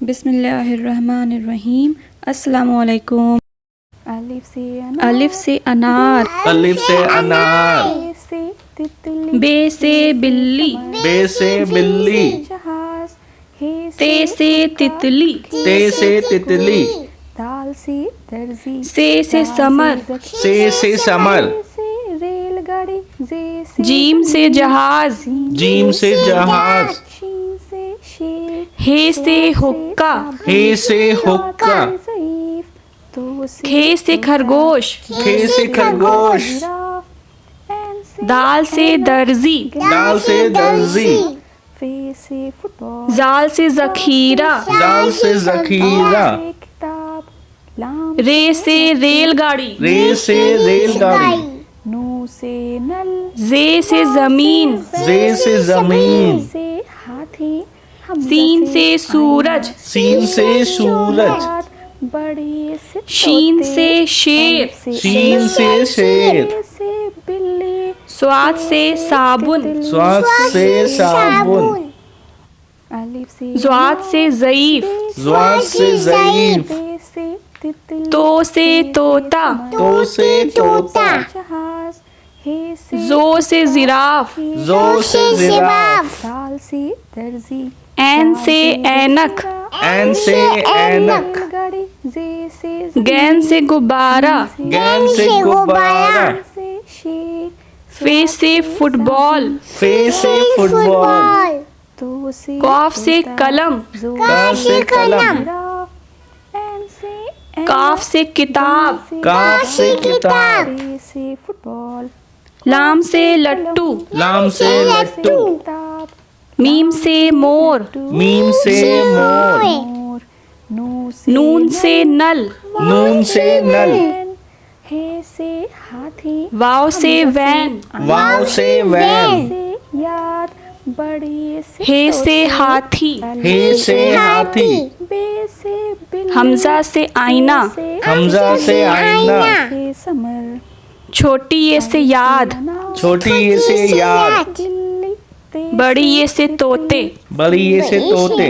बिस्मिल्लाहिर्रहमानिर्रहीम। अस्सलामुअलैकुम। अलिफ से अनार। अलिफ से अनार। बे से बिल्ली। बे से बिल्ली। ते से तितली। ते से तितली। दाल से दर्जी। से समर। से समर। रेलगाड़ी। जीम से जहाज। जीम से जहाज। हे से हुक्का। हे से हुक्का। खे से खरगोश। खे से खरगोश। दाल से दर्जी। दाल से दर्जी। जाल से जखीरा। जाल से जखीरा। रे से रेलगाड़ी। रे से रेलगाड़ी। नू से नल। जे से जमीन। जे से जमीन। हाथी। सीन से सूरज। सीन से सूरज। शीन से शेर। शीन से शेर। बिल्ली। स्वाद से साबुन। स्वाद से साबुन। ज़्वाद से ज़ईफ। ज़्वाद से ज़ईफ। तो से तोता। तो से तोता। जो से जिराफ। जो से जिराफ। दाल से दर्जी। ऐन से ऐनक। ऐन से ऐनक। गैन से गुब्बारा। गैन से गुब्बारा। फे से फुटबॉल। फे से फुटबॉल। कॉफ से कलम। काफ से कलम। काफ से किताब। काफ से किताब। लाम से लट्टू। लाम से लट्टू। मीम से मोर। मीम से मोर। नून से नल। नून से नल। हे से हाथी। वाव से वैन। वाव से वैन। याद। बड़ी हे से हाथी। हे से हाथी। बे से बिल्ली। हमजा से आईना। हमजा से आईना। समर। छोटी ये से याद। छोटी ये से याद। बड़ी ये से तोते। बड़ी ये से तोते।